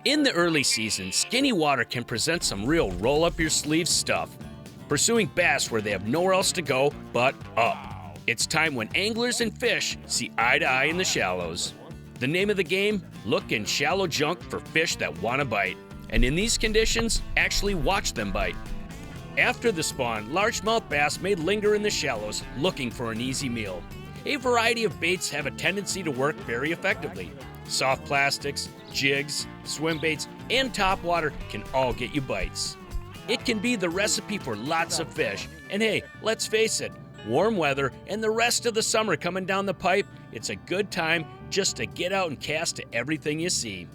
In the early season, skinny water can present some real roll-up-your-sleeves stuff. Pursuing bass where they have nowhere else to go but up. It's time when anglers and fish see eye to eye in the shallows. The name of the game? Look in shallow junk for fish that want to bite. And in these conditions, actually watch them bite. After the spawn, largemouth bass may linger in the shallows looking for an easy meal. A variety of baits have a tendency to work very effectively. Soft plastics, jigs, swim baits, and topwater can all get you bites. It can be the recipe for lots of fish. And hey, let's face it, warm weather and the rest of the summer coming down the pipe, it's a good time just to get out and cast to everything you see.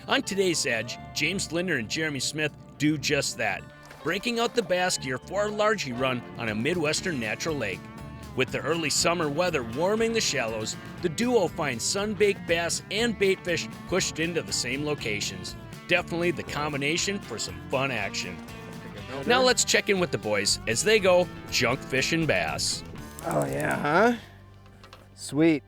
On today's Edge, James Lindner and Jeremy Smith do just that, breaking out the bass gear for a largie run on a Midwestern natural lake. With the early summer weather warming the shallows, the duo finds sun-baked bass and baitfish pushed into the same locations. Definitely the combination for some fun action. Now let's check in with the boys as they go junk fishing bass. Oh yeah, huh? Sweet.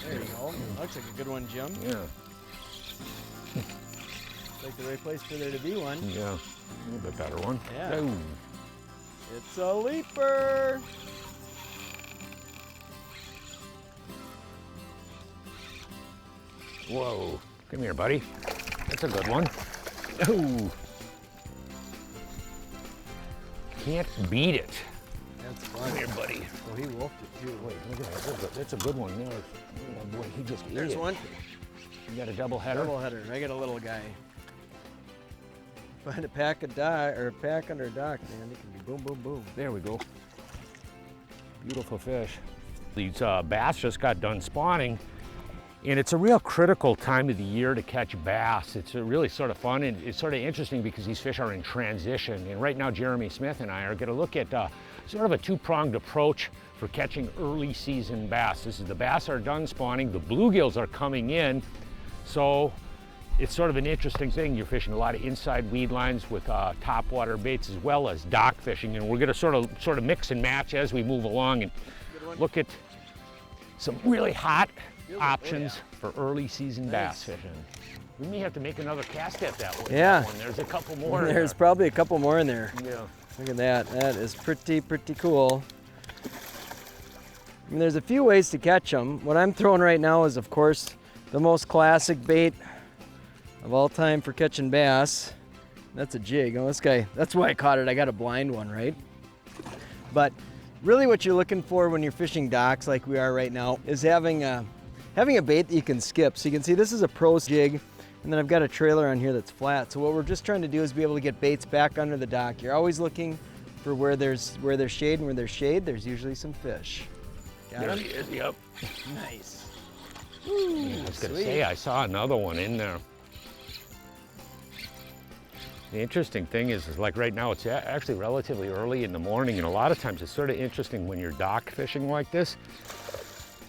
There you go. Looks like a good one, Jim. Yeah. Like the right place for there to be one. Yeah. A little bit better one. Yeah. Oh. It's a leaper. Whoa. Come here, buddy. That's a good one. Oh. Can't beat it. That's fun. Come here, buddy. Oh, he wolfed it too. Wait, look at that. That's a good one. No, oh boy, he just ate There's it. one. You got a double header? Double header. I got a little guy. Find a pack of dock or a pack under a dock, man. It can be boom, boom, boom. There we go. Beautiful fish. These bass just got done spawning, and it's a real critical time of the year to catch bass. It's really sort of fun, and it's sort of interesting because these fish are in transition. And right now, Jeremy Smith and I are going to look at sort of a two-pronged approach for catching early season bass. This is the bass are done spawning, the bluegills are coming in, so it's sort of an interesting thing. You're fishing a lot of inside weed lines with topwater baits as well as dock fishing, and we're going to sort of mix and match as we move along and look at some really hot options for early season bass fishing. We may have to make another cast at that one. Yeah. There's a couple more. There's probably a couple more in there. Yeah. Look at that. That is pretty cool. I mean, there's a few ways to catch them. What I'm throwing right now is, of course, the most classic bait of all time for catching bass. That's a jig. Oh, this guy, that's why I caught it. I got a blind one, right? But really what you're looking for when you're fishing docks like we are right now is having a bait that you can skip. So you can see this is a pro jig, and then I've got a trailer on here that's flat. So what we're just trying to do is be able to get baits back under the dock. You're always looking for where there's shade, and where there's shade, there's usually some fish. Got There him? he is, yep. Nice. I was going to say, I saw another one in there. The interesting thing is like right now, it's actually relatively early in the morning, and a lot of times it's sort of interesting when you're dock fishing like this,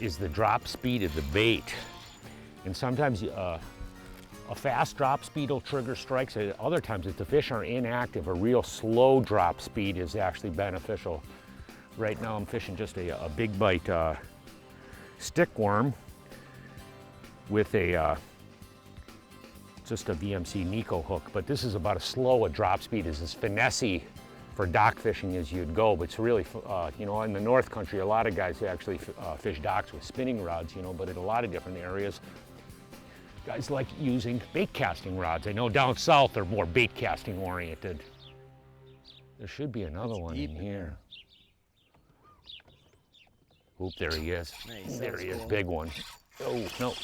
is the drop speed of the bait. And sometimes a fast drop speed will trigger strikes. Other times, if the fish are inactive, a real slow drop speed is actually beneficial. Right now, I'm fishing just a big bite stick worm with just a VMC Neko hook, but this is about as slow a drop speed as finessey for dock fishing as you'd go. But it's really, you know, in the North Country, a lot of guys actually fish docks with spinning rods, you know, but in a lot of different areas, guys like using bait casting rods. I know down south they're more bait casting oriented. There should be another one in here. Oop, there he is. Nice, There he is, cool. big one. Oh, no.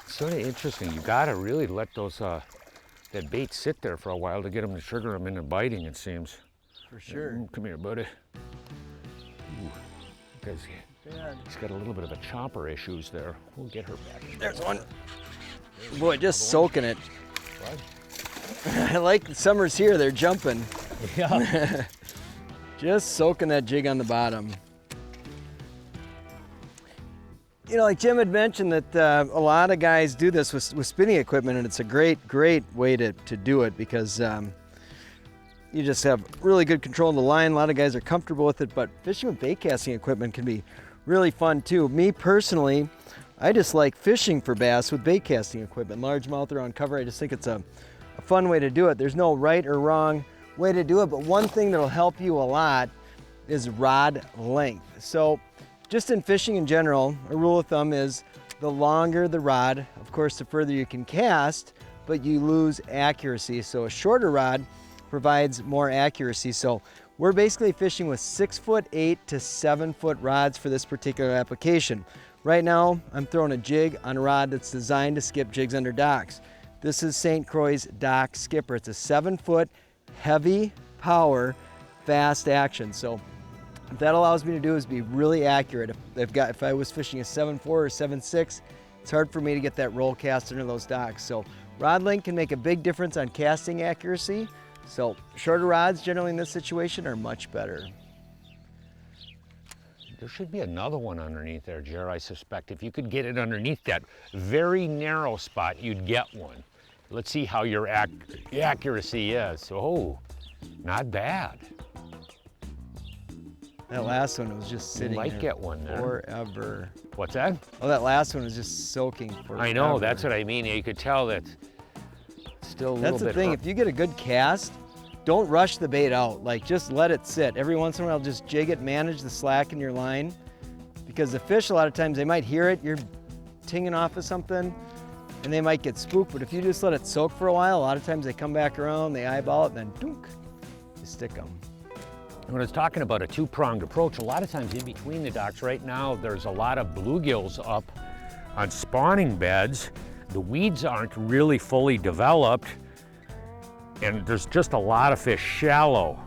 Sort of interesting. You gotta really let those that bait sit there for a while to get them to trigger them into biting, it seems. For sure. Come here, buddy. Ooh, because Yeah. he's got a little bit of a chomper issues there. We'll get her back. There's one. Boy, just soaking it. What? I like the summers here, they're jumping. Yeah. Just soaking that jig on the bottom. You know, like Jim had mentioned that a lot of guys do this with spinning equipment, and it's a great way to do it because you just have really good control of the line. A lot of guys are comfortable with it, but fishing with bait casting equipment can be really fun too. Me personally, I just like fishing for bass with bait casting equipment, largemouth or on cover. I just think it's a fun way to do it. There's no right or wrong way to do it, but one thing that'll help you a lot is rod length. So just in fishing in general, a rule of thumb is the longer the rod, of course, the further you can cast, but you lose accuracy. So a shorter rod provides more accuracy. So we're basically fishing with 6'8" to 7-foot rods for this particular application. Right now, I'm throwing a jig on a rod that's designed to skip jigs under docks. This is St. Croix's Dock Skipper. It's a 7-foot, heavy power, fast action. So what that allows me to do is be really accurate. If I was fishing a 7.4 or 7.6, it's hard for me to get that roll cast under those docks. So rod length can make a big difference on casting accuracy. So shorter rods generally in this situation are much better. There should be another one underneath there, Jer, I suspect. If you could get it underneath that very narrow spot, you'd get one. Let's see how your accuracy is. Oh, not bad. That last one was just sitting you might there get one there. Forever. What's that? Oh, that last one was just soaking forever. I know, that's what I mean. You could tell that it's still a little bit. That's the thing, if you get a good cast, don't rush the bait out. Like, just let it sit. Every once in a while, just jig it, manage the slack in your line. Because the fish, a lot of times, they might hear it, you're tinging off of something, and they might get spooked. But if you just let it soak for a while, a lot of times they come back around, they eyeball it, and then dunk, you stick them. When I was talking about a two-pronged approach, a lot of times in between the docks right now, there's a lot of bluegills up on spawning beds. The weeds aren't really fully developed, and there's just a lot of fish shallow.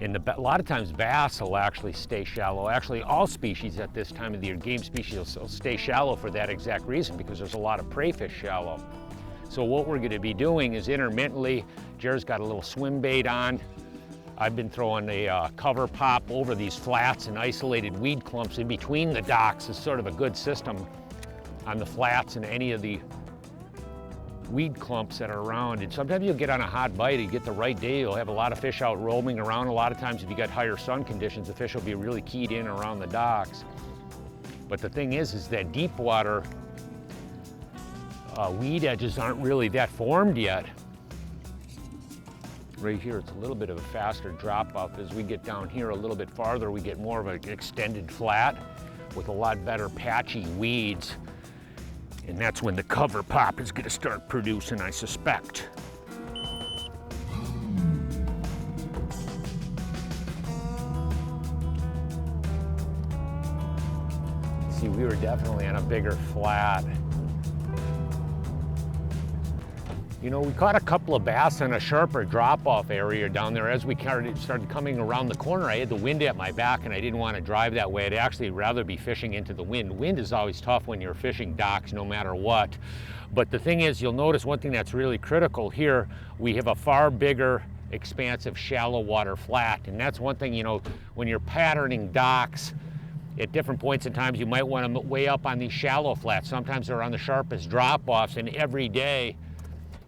And a lot of times bass will actually stay shallow. Actually, all species at this time of the year, game species, will stay shallow for that exact reason, because there's a lot of prey fish shallow. So what we're gonna be doing is intermittently, Jared's got a little swim bait on. I've been throwing a cover pop over these flats and isolated weed clumps in between the docks is sort of a good system on the flats and any of the weed clumps that are around. And sometimes you'll get on a hot bite, you get the right day, you'll have a lot of fish out roaming around. A lot of times if you got higher sun conditions, the fish will be really keyed in around the docks. But the thing is that deep water weed edges aren't really that formed yet. Right here, it's a little bit of a faster drop off. As we get down here a little bit farther, we get more of an extended flat with a lot better patchy weeds. And that's when the cover pop is gonna start producing, I suspect. See, we were definitely on a bigger flat. You know, we caught a couple of bass in a sharper drop-off area down there. As we started coming around the corner, I had the wind at my back and I didn't want to drive that way. I'd actually rather be fishing into the wind. Wind is always tough when you're fishing docks, no matter what. But the thing is, you'll notice one thing that's really critical here, we have a far bigger, expansive, shallow water flat. And that's one thing, you know, when you're patterning docks, at different points in times, you might want to weigh up on these shallow flats. Sometimes they're on the sharpest drop-offs, and every day,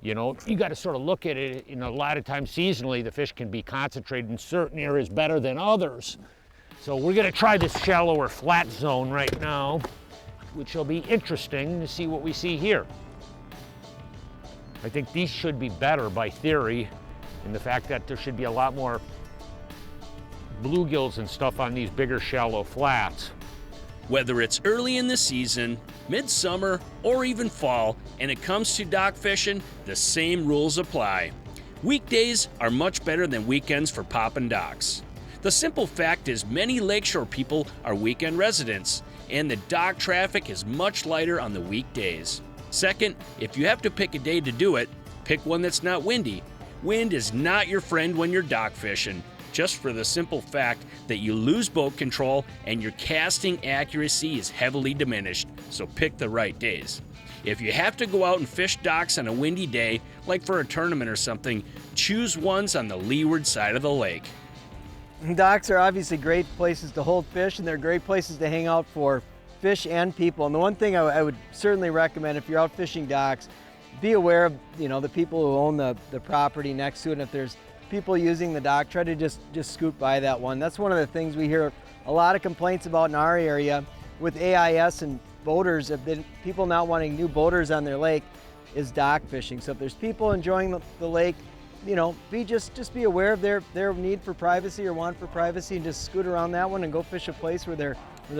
you know, you got to sort of look at it. You know, a lot of times seasonally, the fish can be concentrated in certain areas better than others. So we're going to try this shallower flat zone right now, which will be interesting to see what we see here. I think these should be better by theory, in the fact that there should be a lot more bluegills and stuff on these bigger shallow flats. Whether it's early in the season, midsummer, or even fall, and it comes to dock fishing, the same rules apply. Weekdays are much better than weekends for popping docks. The simple fact is many lakeshore people are weekend residents, and the dock traffic is much lighter on the weekdays. Second, if you have to pick a day to do it, pick one that's not windy. Wind is not your friend when you're dock fishing, just for the simple fact that you lose boat control and your casting accuracy is heavily diminished, so pick the right days. If you have to go out and fish docks on a windy day, like for a tournament or something, choose ones on the leeward side of the lake. Docks are obviously great places to hold fish, and they're great places to hang out for fish and people. And the one thing I would certainly recommend if you're out fishing docks, be aware of, you know, the people who own the property next to it. And if there's people using the dock, try to just scoot by that one. That's one of the things we hear a lot of complaints about in our area with AIS and boaters, have been people not wanting new boaters on their lake, is dock fishing. So if there's people enjoying the lake, you know, just be aware of their need for privacy or want for privacy, and just scoot around that one and go fish a place where there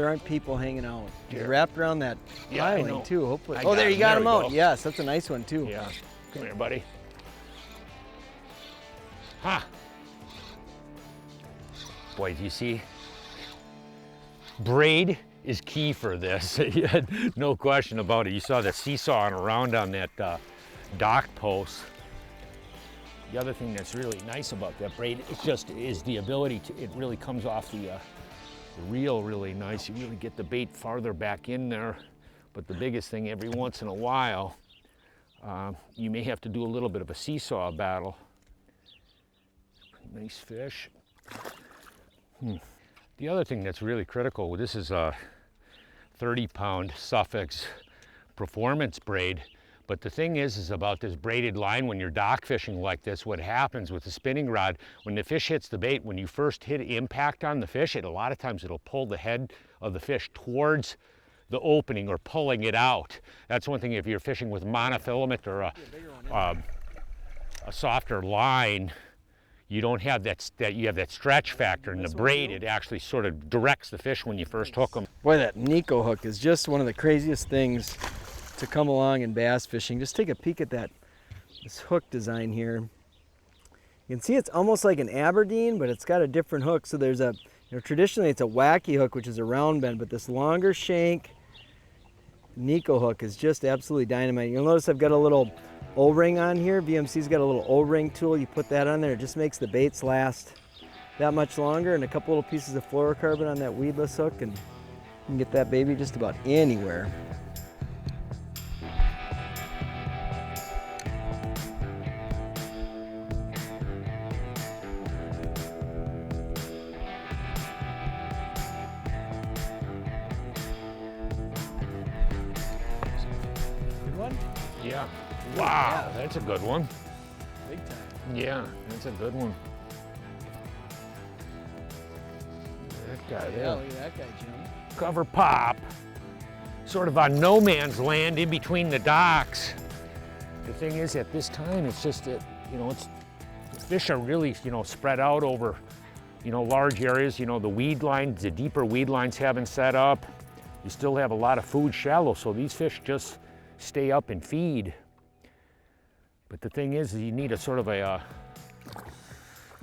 aren't people hanging out. You're wrapped around that island too, hopefully. Oh, there you got him out. Yes, that's a nice one too. Yeah, come here, buddy. Ha! Boy, do you see? Braid is key for this. No question about it. You saw the seesawing around on that dock post. The other thing that's really nice about that braid, is the ability to, it really comes off the reel really nice. You really get the bait farther back in there. But the biggest thing, every once in a while, you may have to do a little bit of a seesaw battle. Nice fish. The other thing that's really critical, this is a 30-pound Suffix performance braid, but the thing is about this braided line, when you're dock fishing like this, what happens with the spinning rod, when the fish hits the bait, when you first hit impact on the fish, a lot of times it'll pull the head of the fish towards the opening or pulling it out. That's one thing if you're fishing with monofilament or a softer line, you don't have that you have that stretch factor in the braid. It actually sort of directs the fish when you first hook them. Boy, that Neko hook is just one of the craziest things to come along in bass fishing. Just take a peek at this hook design here. You can see it's almost like an Aberdeen, but it's got a different hook. So there's traditionally it's a wacky hook, which is a round bend, but this longer shank Neko hook is just absolutely dynamite. You'll notice I've got a little O-ring on here. VMC's got a little O-ring tool. You put that on there, it just makes the baits last that much longer, and a couple little pieces of fluorocarbon on that weedless hook, and you can get that baby just about anywhere. Good one? Yeah. Wow, that's a good one. Big time. Yeah, that's a good one. That guy there. Yeah, look at that guy, Jim. Cover pop. Sort of on no man's land in between the docks. The thing is, at this time, it's just that, you know, the fish are really, you know, spread out over, you know, large areas. You know, the weed lines, the deeper weed lines haven't set up. You still have a lot of food shallow, so these fish just stay up and feed. But the thing is, you need a sort of a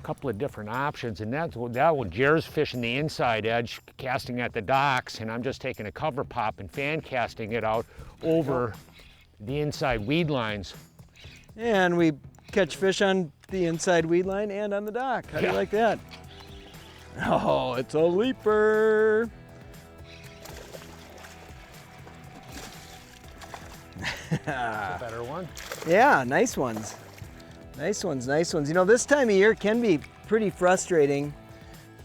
couple of different options, and that one, Jer's fishing the inside edge, casting at the docks, and I'm just taking a cover pop and fan casting it out over the inside weed lines. And we catch fish on the inside weed line and on the dock. How do you like that? Oh, it's a leaper. That's a better one. Yeah, nice ones. Nice ones, nice ones. You know, this time of year can be pretty frustrating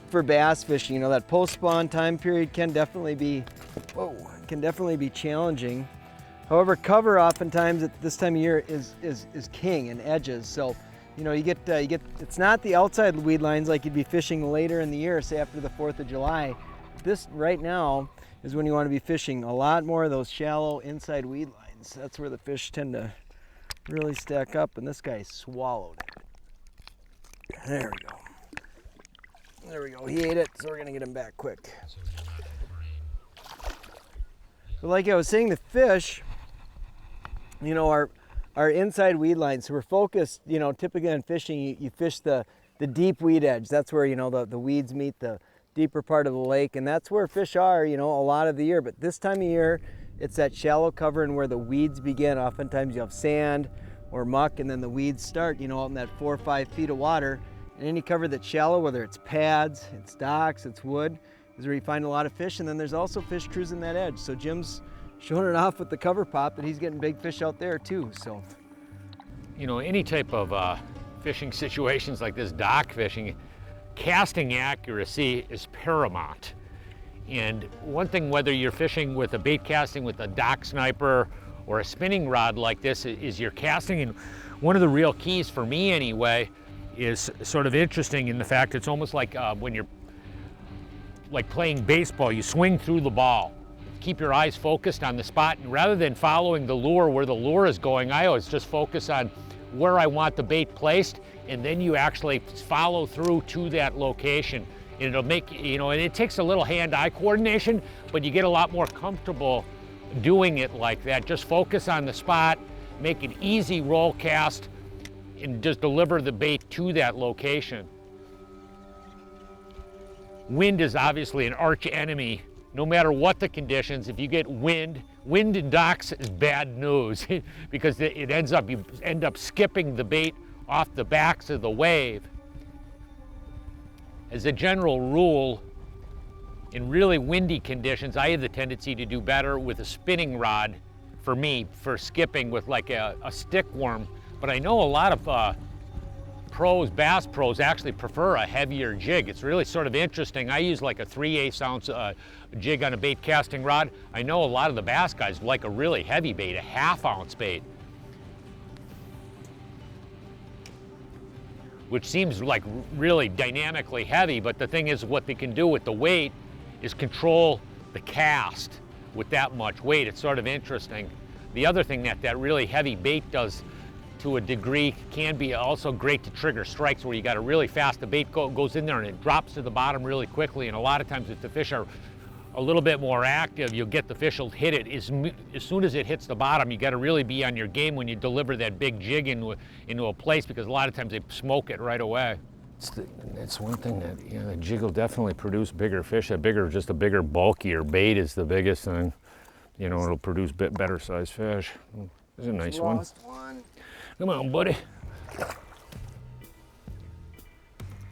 for bass fishing. You know, that post-spawn time period can definitely be, challenging. However, cover oftentimes at this time of year is king in edges. So, you know, you get, it's not the outside weed lines like you'd be fishing later in the year, say after the 4th of July. This right now is when you want to be fishing a lot more of those shallow inside weed lines. That's where the fish tend to really stack up, and this guy swallowed. There we go. There we go. He ate it, so we're gonna get him back quick. But like I was saying, the fish, you know, are inside weed lines. So we're focused, you know, typically on fishing, you fish the deep weed edge. That's where, you know, the weeds meet the deeper part of the lake, and that's where fish are, you know, a lot of the year. But this time of year, it's that shallow cover and where the weeds begin. Oftentimes you have sand or muck, and then the weeds start, you know, out in that 4 or 5 feet of water. And any cover that's shallow, whether it's pads, it's docks, it's wood, is where you find a lot of fish. And then there's also fish cruising that edge. So Jim's showing it off with the cover pop that he's getting big fish out there too. So, you know, any type of fishing situations like this, dock fishing, casting accuracy is paramount. And one thing, whether you're fishing with a bait casting with a dock sniper or a spinning rod like this, is you're casting. And one of the real keys for me anyway is sort of interesting in the fact it's almost like when you're like playing baseball, you swing through the ball. Keep your eyes focused on the spot, and rather than following the lure where the lure is going, I always just focus on where I want the bait placed, and then you actually follow through to that location. And it'll make, you know, and it takes a little hand-eye coordination, but you get a lot more comfortable doing it like that. Just focus on the spot, make an easy roll cast, and just deliver the bait to that location. Wind is obviously an arch enemy. No matter what the conditions, if you get wind in docks is bad news because you end up skipping the bait off the backs of the wave. As a general rule, in really windy conditions, I have the tendency to do better with a spinning rod, for me, for skipping with like a stick worm. But I know a lot of pros, bass pros, actually prefer a heavier jig. It's really sort of interesting. I use like a 3/8 ounce jig on a bait casting rod. I know a lot of the bass guys like a really heavy bait, a 1/2 ounce bait, which seems like really dynamically heavy, but the thing is what they can do with the weight is control the cast with that much weight. It's sort of interesting. The other thing that really heavy bait does to a degree can be also great to trigger strikes where you got a really fast, the bait goes in there and it drops to the bottom really quickly, and a lot of times if the fish are a little bit more active, you'll get the fish will hit it as soon as it hits the bottom. You got to really be on your game when you deliver that big jig into a place, because a lot of times they smoke it right away. It's one thing that, you know, the jig will definitely produce bigger fish. Just a bigger, bulkier bait is the biggest thing. You know, it'll produce better sized fish. This is a nice one. Come on, buddy.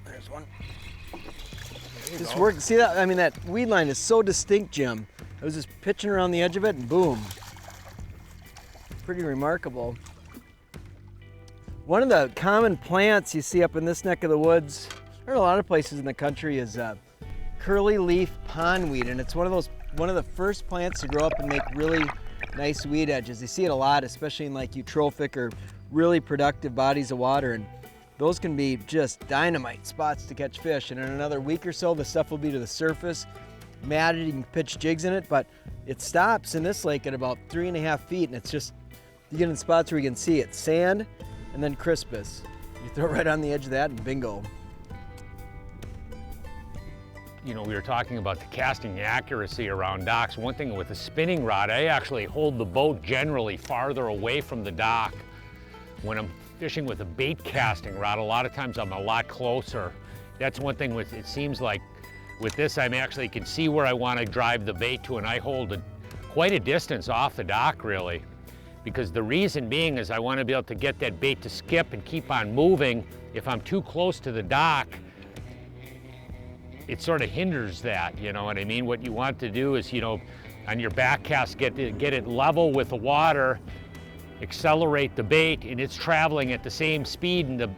There's one. This worked. See that? I mean, that weed line is so distinct, Jim. I was just pitching around the edge of it, and boom. Pretty remarkable. One of the common plants you see up in this neck of the woods, or a lot of places in the country, is curly leaf pondweed, and it's one of the first plants to grow up and make really nice weed edges. You see it a lot, especially in like eutrophic or really productive bodies of water, and those can be just dynamite spots to catch fish. And in another week or so, the stuff will be to the surface, matted, you can pitch jigs in it, but it stops in this lake at about 3.5 feet, and it's just, you get in spots where you can see it, sand and then crispus. You throw it right on the edge of that and bingo. You know, we were talking about the casting accuracy around docks. One thing with a spinning rod, I actually hold the boat generally farther away from the dock. When I'm fishing with a bait casting rod, a lot of times I'm a lot closer. That's one thing with, it seems like with this, I'm actually can see where I want to drive the bait to, and I hold quite a distance off the dock really. Because the reason being is I want to be able to get that bait to skip and keep on moving. If I'm too close to the dock, it sort of hinders that, you know what I mean? What you want to do is, you know, on your back cast, get it level with the water, accelerate the bait, and it's traveling at the same speed, and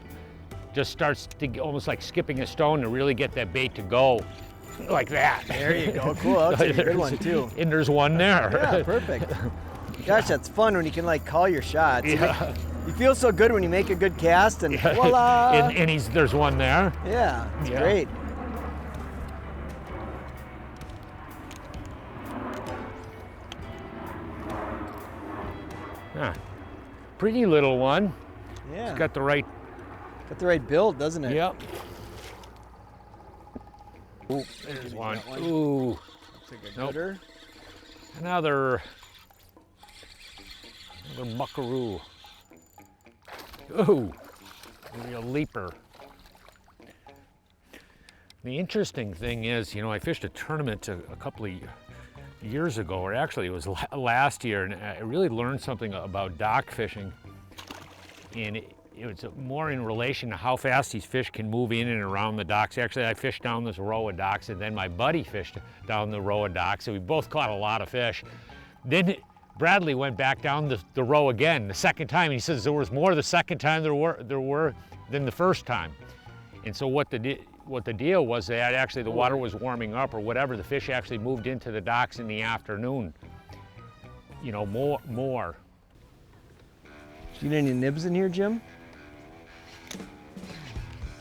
just starts to almost like skipping a stone to really get that bait to go like that. There you go, cool, that's a good one too. And there's one there. Yeah, perfect. Gosh, that's fun when you can like call your shots. Yeah. You feel so good when you make a good cast and voila! and there's one there. Yeah, it's great. Ah, pretty little one. Yeah. It's got the right build, doesn't it? Yep. Ooh, there's one. Ooh. Looks like a gooder. Another buckaroo. Ooh, maybe a leaper. The interesting thing is, you know, I fished a tournament a couple of years ago, or actually it was last year, and I really learned something about dock fishing. And it was more in relation to how fast these fish can move in and around the docks. Actually, I fished down this row of docks, and then my buddy fished down the row of docks, and we both caught a lot of fish. Then Bradley went back down the row again the second time, and he says there was more the second time there were than the first time. And so what what the deal was, that actually the water was warming up or whatever. The fish actually moved into the docks in the afternoon. You know, more. You need any nibs in here, Jim?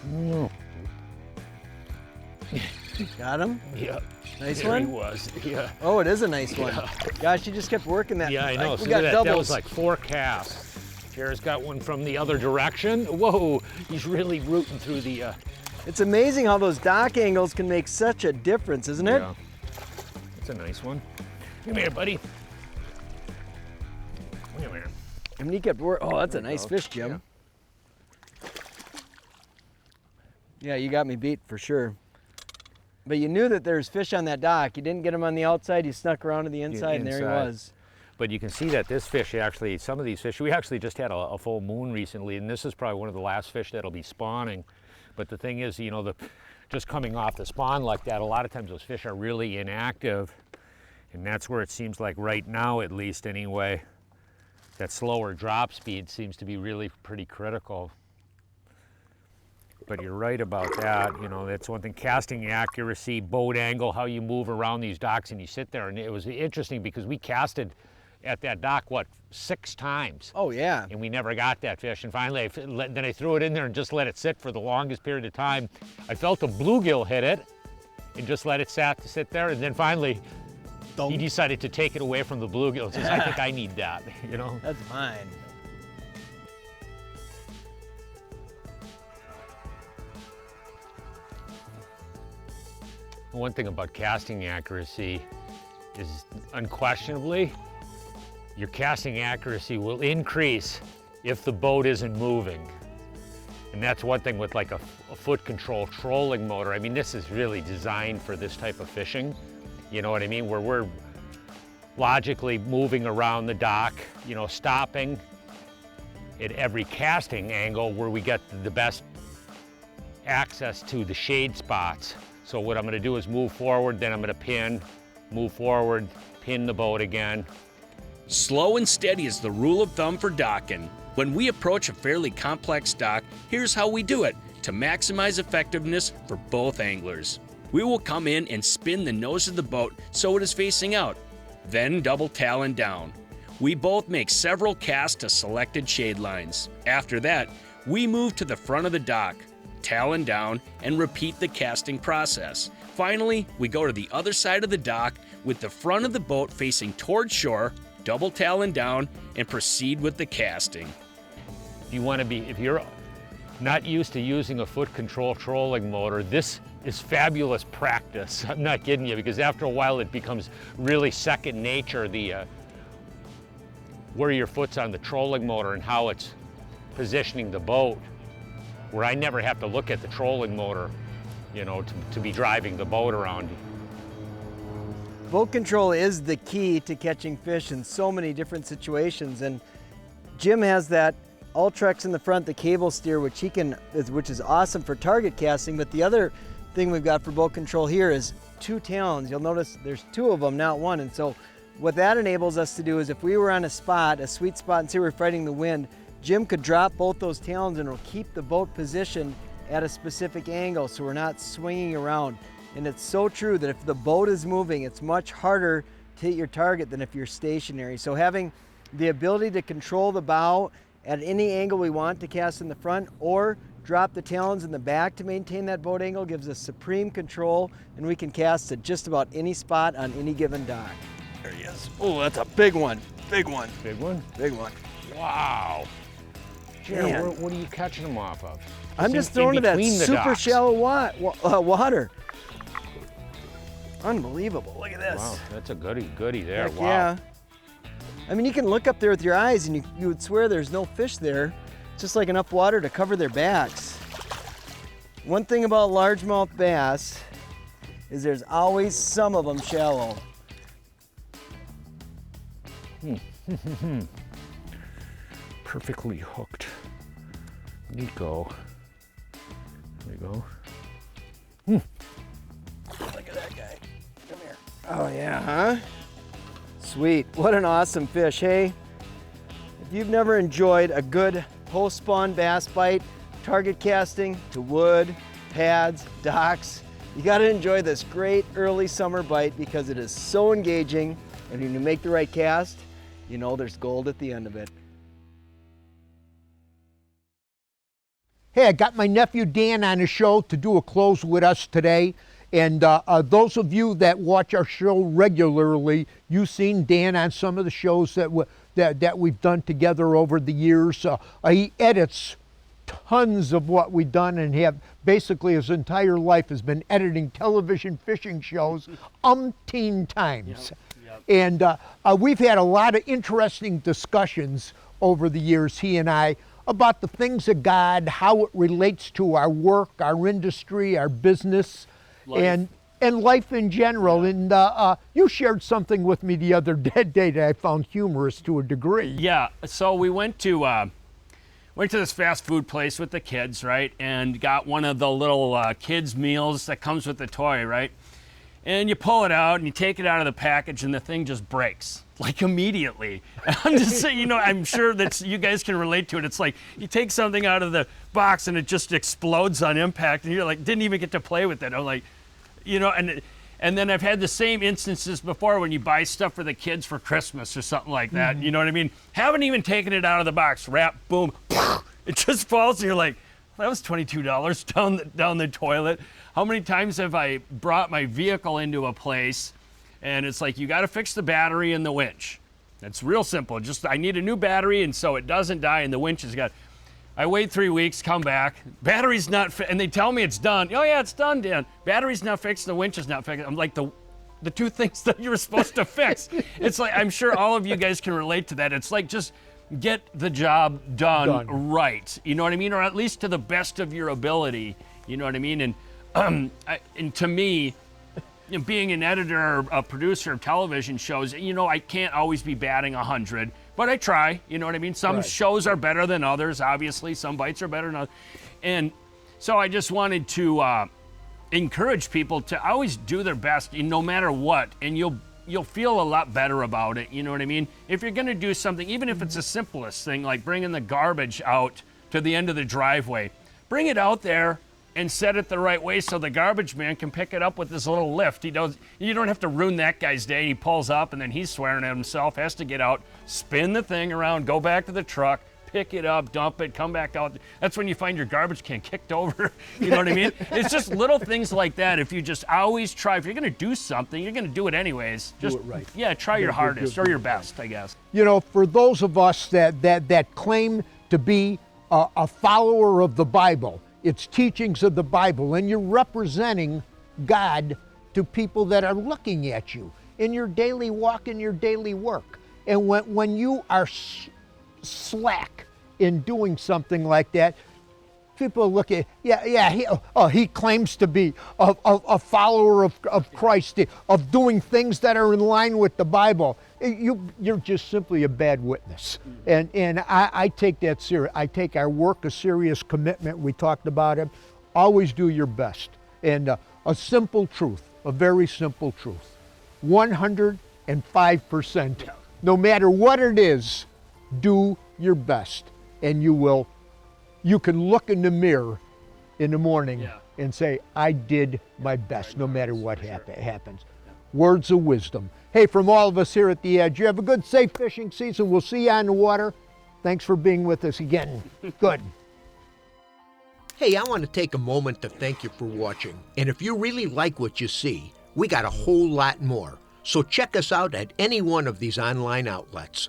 No. Got him? Yeah. Nice there one? He was. Yeah. Oh, it is a nice one. Gosh, you just kept working that. Yeah, I know. We So got that, doubles. that was like 4 casts. Jared's got one from the other direction. Whoa, he's really rooting through the... It's amazing how those dock angles can make such a difference, isn't it? Yeah. It's a nice one. Come here, buddy. Come here. And he kept working. Oh, that's a nice fish, Jim. Yeah, you got me beat for sure. But you knew that there's fish on that dock. You didn't get him on the outside. You snuck around to the inside, and there he was. But you can see that this fish actually, some of these fish, we actually just had a full moon recently, and this is probably one of the last fish that'll be spawning. But the thing is, you know, just coming off the spawn like that, a lot of times those fish are really inactive. And that's where it seems like right now, at least anyway, that slower drop speed seems to be really pretty critical. But you're right about that, you know, that's one thing. Casting accuracy, boat angle, how you move around these docks, and you sit there. And it was interesting because we casted at that dock, what, 6 times? Oh, yeah. And we never got that fish. And finally, then I threw it in there and just let it sit for the longest period of time. I felt a bluegill hit it and just let it sit there. And then finally, he decided to take it away from the bluegill. He says, I think I need that, you know? That's mine. One thing about casting accuracy is unquestionably, your casting accuracy will increase if the boat isn't moving. And that's one thing with like a foot control trolling motor. I mean, this is really designed for this type of fishing. You know what I mean? Where we're logically moving around the dock, you know, stopping at every casting angle where we get the best access to the shade spots. So what I'm gonna do is move forward, then I'm gonna pin, move forward, pin the boat again. Slow and steady is the rule of thumb for docking. When we approach a fairly complex dock, here's how we do it to maximize effectiveness for both anglers. We will come in and spin the nose of the boat so it is facing out, then double talon down. We both make several casts to selected shade lines. After that, we move to the front of the dock, talon down, and repeat the casting process. Finally, we go to the other side of the dock with the front of the boat facing toward shore, double talon down, and proceed with the casting. If you're not used to using a foot control trolling motor, this is fabulous practice. I'm not kidding you, because after a while it becomes really second nature, where your foot's on the trolling motor and how it's positioning the boat, where I never have to look at the trolling motor, you know, to be driving the boat around. Boat control is the key to catching fish in so many different situations, and Jim has that Ultrex in the front, the cable steer, which is awesome for target casting. But the other thing we've got for boat control here is 2 talons. You'll notice there's 2 of them, not 1. And so what that enables us to do is if we were on a sweet spot, and say we're fighting the wind, Jim could drop both those talons and it'll keep the boat positioned at a specific angle so we're not swinging around. And it's so true that if the boat is moving, it's much harder to hit your target than if you're stationary. So having the ability to control the bow at any angle we want to cast in the front, or drop the talons in the back to maintain that boat angle, gives us supreme control, and we can cast at just about any spot on any given dock. There he is. Oh, that's a big one. Big one. Big one? Big one. Wow. Jared, Man. what are you catching them off of? I'm just throwing to that super shallow water. Unbelievable. Look at this. Wow, that's a goodie there. Heck wow. yeah. I mean, you can look up there with your eyes and you would swear there's no fish there. It's just like enough water to cover their backs. One thing about largemouth bass is there's always some of them shallow. Perfectly hooked Neko. There we go. Look at that guy. Come here. Oh yeah, huh? Sweet. What an awesome fish, hey? If you've never enjoyed a good post-spawn bass bite, target casting to wood, pads, docks. You gotta enjoy this great early summer bite because it is so engaging, and when you make the right cast, you know there's gold at the end of it. Hey, I got my nephew Dan on the show to do a close with us today. And those of you that watch our show regularly, you've seen Dan on some of the shows that we've done together over the years. He edits tons of what we've done, and have basically his entire life has been editing television fishing shows umpteen times. And we've had a lot of interesting discussions over the years, he and I, about the things of God, how it relates to our work, our industry, our business, and life in general. And you shared something with me the other day that I found humorous to a degree. Yeah, so we went to this fast food place with the kids, right? And got one of the little kids meals that comes with the toy, right? And you pull it out and you take it out of the package and the thing just breaks, like immediately. I'm just saying, you know, I'm sure that you guys can relate to it. It's like you take something out of the box and it just explodes on impact, and you're like, didn't even get to play with it. I'm like, you know, and then I've had the same instances before when you buy stuff for the kids for Christmas or something like that. You know what I mean? Haven't even taken it out of the box, wrap, boom, it just falls, and you're like, that was $22 down the toilet. How many times have I brought my vehicle into a place and it's like, you got to fix the battery in the winch. It's real simple. Just, I need a new battery, and so it doesn't die, and the winch has got. I wait 3 weeks, come back, battery's not and they tell me it's done. Oh yeah, it's done, Dan. Battery's not fixed, the winch is not fixed. I'm like, the two things that you were supposed to fix. It's like, I'm sure all of you guys can relate to that. It's like, just get the job done right. You know what I mean? Or at least to the best of your ability. You know what I mean? And to me, you know, being an editor or a producer of television shows, you know, I can't always be batting 100, but I try. You know what I mean? Some shows are better than others, obviously. Some bites are better than others. And so I just wanted to encourage people to always do their best, no matter what, and you'll feel a lot better about it. You know what I mean? If you're going to do something, even if it's the simplest thing, like bringing the garbage out to the end of the driveway, bring it out there and set it the right way so the garbage man can pick it up with this little lift. You don't have to ruin that guy's day. He pulls up and then he's swearing at himself, has to get out, spin the thing around, go back to the truck, pick it up, dump it, come back out. That's when you find your garbage can kicked over. You know what I mean? It's just little things like that. If you just always try, if you're going to do something, you're going to do it anyways. Just, do it right. Yeah, try your hardest or your best, I guess. You know, for those of us that claim to be a follower of the Bible, it's teachings of the Bible, and you're representing God to people that are looking at you in your daily walk, in your daily work. And when you are slack in doing something like that, people look at, he claims to be a follower of Christ, of doing things that are in line with the Bible. You're just simply a bad witness. And I take that serious. I take our work a serious commitment. We talked about it. Always do your best. And a simple truth, a very simple truth. 105%, no matter what it is, do your best. And you can look in the mirror in the morning and say, I did my best, no matter what happens. Words of wisdom. Hey, from all of us here at The Edge, you have a good, safe fishing season. We'll see you on the water. Thanks for being with us again. Good. Hey, I want to take a moment to thank you for watching. And if you really like what you see, we got a whole lot more. So check us out at any one of these online outlets.